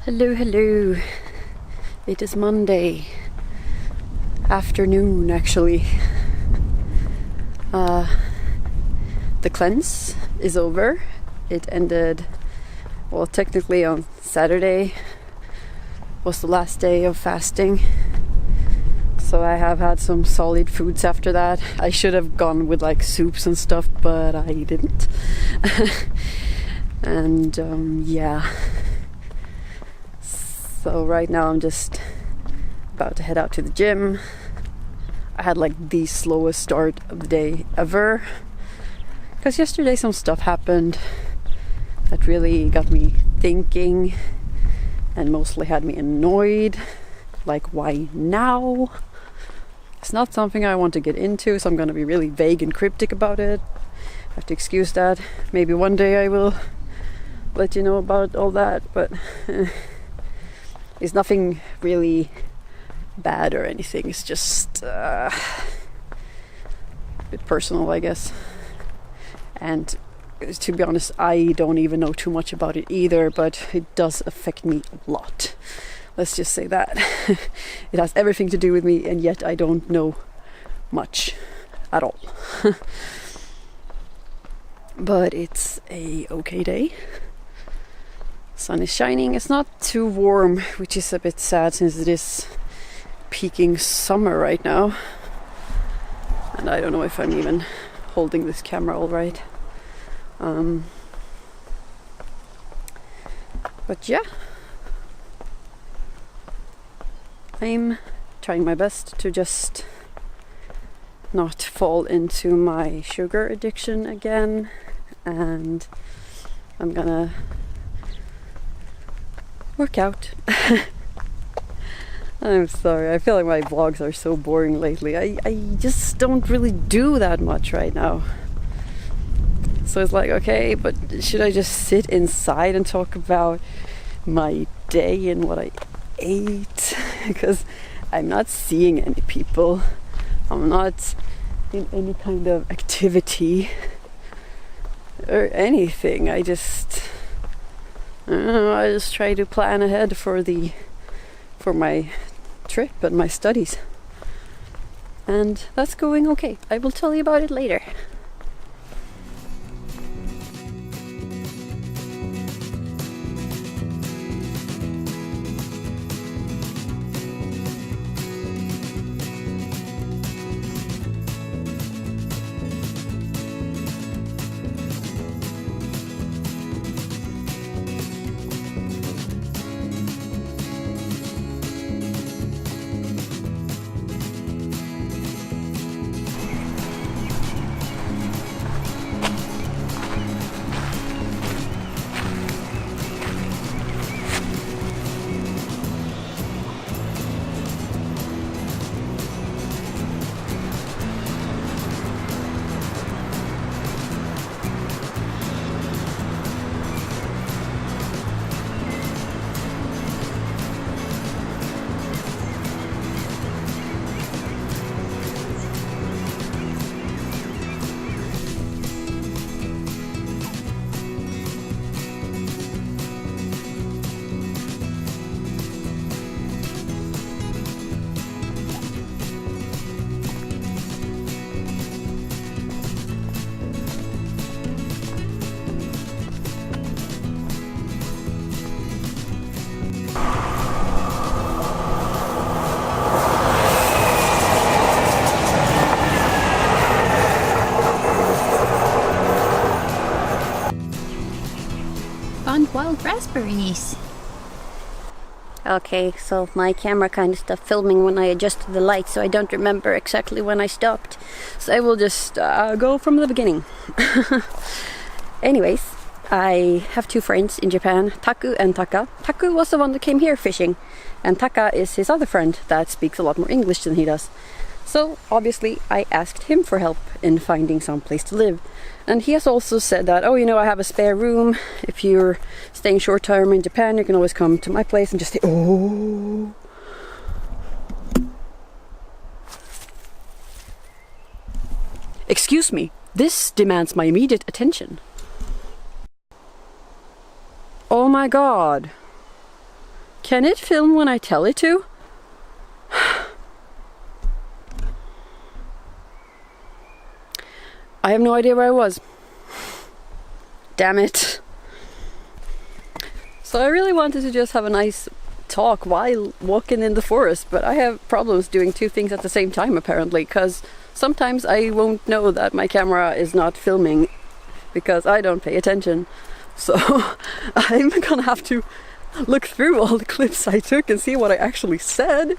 Hello, hello. It is Monday afternoon, actually. The cleanse is over. It ended, well, technically on Saturday was the last day of fasting. So I have had some solid foods after that. I should have gone with like soups and stuff, but I didn't. And yeah. So right now I'm just about to head out to the gym. I had like the slowest start of the day ever, because yesterday some stuff happened that really got me thinking and mostly had me annoyed. Like, why now? It's not something I want to get into, so I'm gonna be really vague and cryptic about it. I have to excuse that. Maybe one day I will let you know about all that, but it's nothing really bad or anything. It's just a bit personal, I guess. And to be honest, I don't even know too much about it either, but it does affect me a lot. Let's just say that. It has everything to do with me, and yet I don't know much at all. But it's a okay day. Sun is shining. It's not too warm, which is a bit sad since it is peaking summer right now. And I don't know if I'm even holding this camera all right. But yeah, I'm trying my best to just not fall into my sugar addiction again, and I'm gonna work out. I'm sorry, I feel like my vlogs are so boring lately. I just don't really do that much right now. So it's like, okay, but should I just sit inside and talk about my day and what I ate? Because I'm not seeing any people. I'm not in any kind of activity or anything. I just try to plan ahead for my trip and my studies, and that's going okay. I will tell you about it later. Found wild raspberries. Okay, so my camera kind of stopped filming when I adjusted the light, so I don't remember exactly when I stopped. So I will just go from the beginning. Anyways, I have two friends in Japan, Taku and Taka. Taku was the one that came here fishing, and Taka is his other friend that speaks a lot more English than he does. So obviously I asked him for help in finding some place to live. And he has also said that, oh, you know, I have a spare room. If you're staying short term in Japan, you can always come to my place and just stay. Oh. Excuse me, this demands my immediate attention. Oh my god. Can it film when I tell it to? I have no idea where I was. Damn it. So I really wanted to just have a nice talk while walking in the forest, but I have problems doing two things at the same time apparently, because sometimes I won't know that my camera is not filming because I don't pay attention. So I'm gonna have to look through all the clips I took and see what I actually said,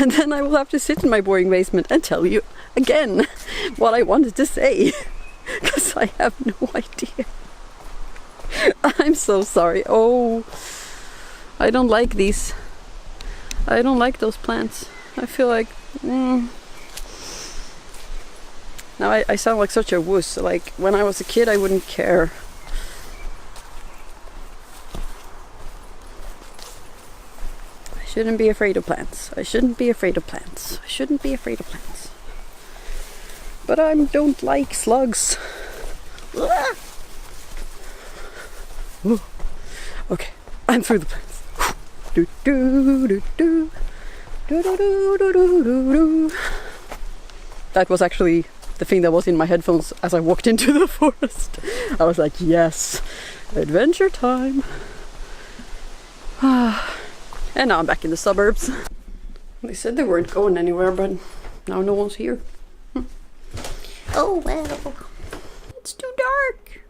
and then I will have to sit in my boring basement and tell you again what I wanted to say, because I have no idea. I'm so sorry. Oh, I don't like these. I don't like those plants. I feel like now I sound like such a wuss. Like when I was a kid I wouldn't care. I shouldn't be afraid of plants. I shouldn't be afraid of plants. I shouldn't be afraid of plants. But I don't like slugs. Okay, I'm through the plants. Do, do, do, do. Do, do, do, do, do, do, do. That was actually the thing that was in my headphones as I walked into the forest. I was like, yes, adventure time. And now I'm back in the suburbs. They said they weren't going anywhere, but now no one's here. Oh well. It's too dark.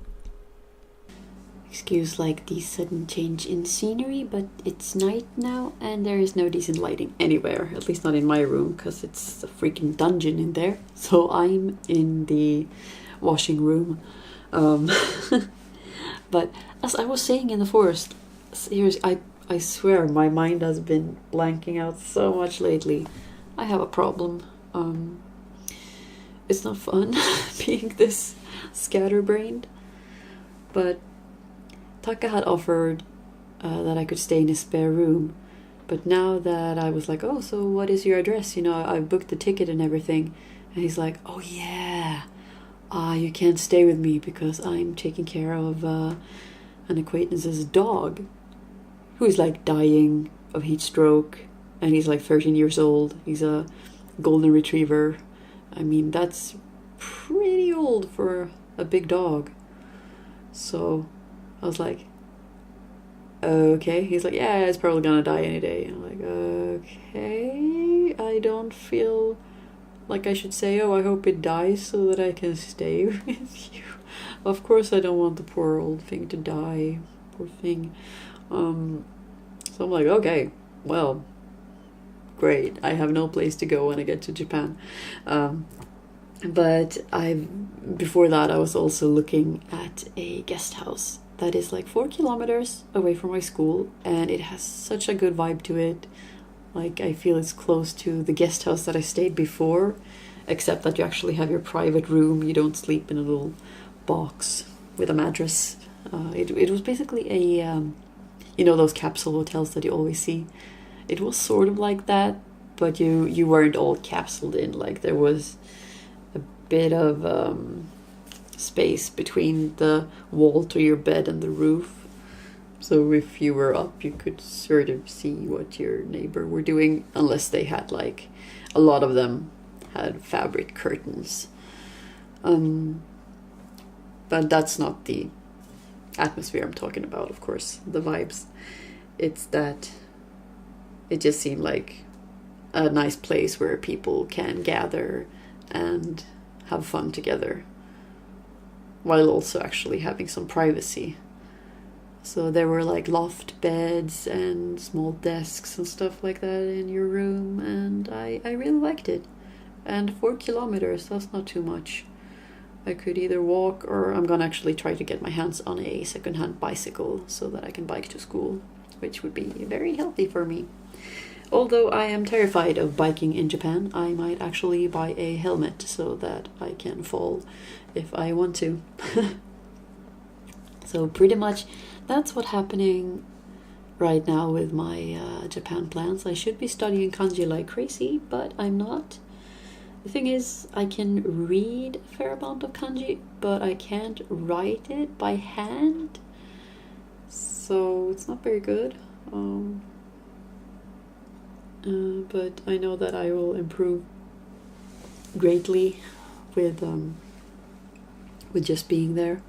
Excuse like the sudden change in scenery, but it's night now and there is no decent lighting Anywhere, at least not in my room, because it's a freaking dungeon in there. So I'm in the washing room. But as I was saying in the forest, seriously, I swear my mind has been blanking out so much lately. I have a problem. It's not fun being this scatterbrained, but Taka had offered that I could stay in his spare room, but now that I was like, oh, so what is your address? You know, I booked the ticket and everything, and he's like, oh yeah, you can't stay with me because I'm taking care of an acquaintance's dog who's like dying of heat stroke, and he's like 13 years old. He's a golden retriever. I mean, that's pretty old for a big dog. So I was like, okay. He's like, yeah, it's probably gonna die any day. And I'm like, okay. I don't feel like I should say, oh, I hope it dies so that I can stay with you. Of course I don't want the poor old thing to die. Poor thing. So I'm like, okay, well, great. I have no place to go when I get to Japan. But before that I was also looking at a guest house that is like 4 kilometers away from my school, and it has such a good vibe to it. Like I feel it's close to the guest house that I stayed before, except that you actually have your private room. You don't sleep in a little box with a mattress. It was basically a you know, those capsule hotels that you always see. It was sort of like that, but you weren't all capsuled in. Like there was a bit of space between the wall to your bed and the roof. So if you were up, you could sort of see what your neighbor were doing, unless they had like, a lot of them had fabric curtains. But that's not the atmosphere I'm talking about, of course, the vibes. It's that it just seemed like a nice place where people can gather and have fun together, while also actually having some privacy. So there were like loft beds and small desks and stuff like that in your room, and I really liked it. And 4 kilometers, that's not too much. I could either walk, or I'm gonna actually try to get my hands on a secondhand bicycle so that I can bike to school, which would be very healthy for me. Although I am terrified of biking in Japan, I might actually buy a helmet so that I can fall if I want to. So pretty much that's what's happening right now with my Japan plans. I should be studying kanji like crazy, but I'm not. The thing is, I can read a fair amount of kanji, but I can't write it by hand. So it's not very good. But I know that I will improve greatly with just being there.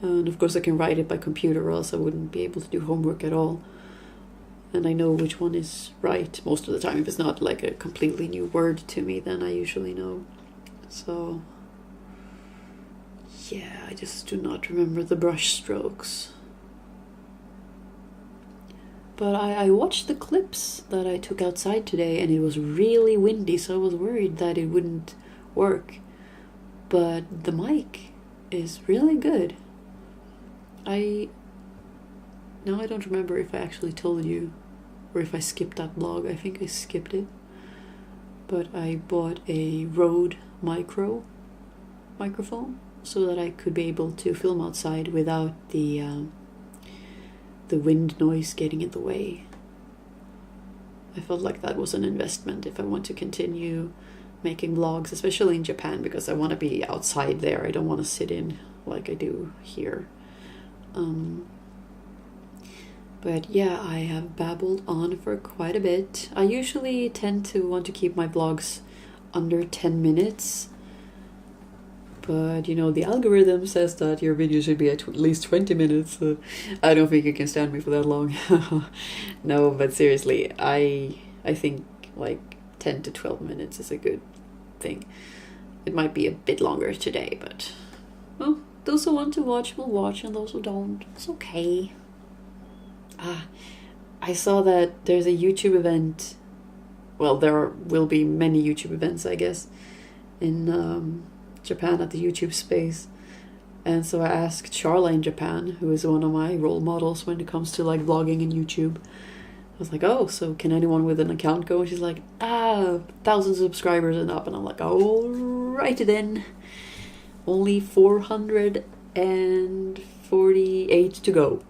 And of course I can write it by computer, or else I wouldn't be able to do homework at all. And I know which one is right most of the time. If it's not like a completely new word to me, then I usually know. So yeah, I just do not remember the brush strokes. But I watched the clips that I took outside today, and it was really windy, so I was worried that it wouldn't work. But the mic is really good. I don't remember if I actually told you or if I skipped that vlog. I think I skipped it. But I bought a Rode microphone so that I could be able to film outside without the wind noise getting in the way. I felt like that was an investment if I want to continue making vlogs, especially in Japan, because I want to be outside there. I don't want to sit in like I do here. But yeah, I have babbled on for quite a bit. I usually tend to want to keep my vlogs under 10 minutes. But, you know, the algorithm says that your video should be at least 20 minutes. So I don't think you can stand me for that long. No, but seriously, I think like 10 to 12 minutes is a good thing. It might be a bit longer today, but well, those who want to watch will watch, and those who don't, it's okay. I saw that there's a YouTube event. Well, there will be many YouTube events, I guess, in Japan at the YouTube space. And so I asked Charla in Japan, who is one of my role models when it comes to like vlogging and YouTube. I was like, oh, so can anyone with an account go? And she's like, 1,000 subscribers and up. And I'm like, alrighty then. Only 448 to go.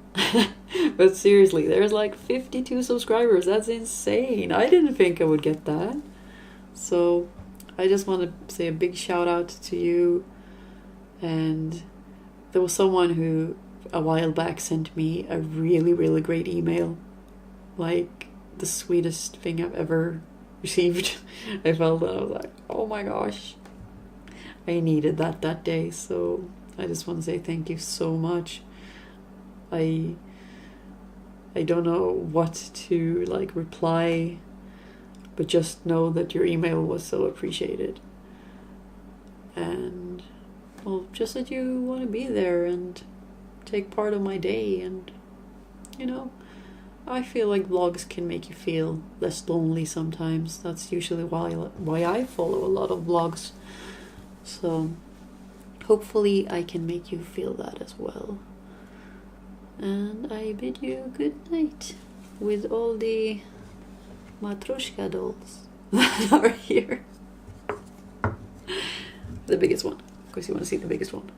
But seriously, there's like 52 subscribers. That's insane. I didn't think I would get that. So I just want to say a big shout out to you. And there was someone who a while back sent me a really, really great email. Like the sweetest thing I've ever received. I felt that I was like, oh my gosh. I needed that day. So I just want to say thank you so much. I don't know what to like reply, but just know that your email was so appreciated. And well, just that you want to be there and take part of my day. And you know, I feel like vlogs can make you feel less lonely sometimes. That's usually why I follow a lot of vlogs. So hopefully I can make you feel that as well. And I bid you good night with all the Matryoshka dolls that are here. The biggest one, because you want to see the biggest one.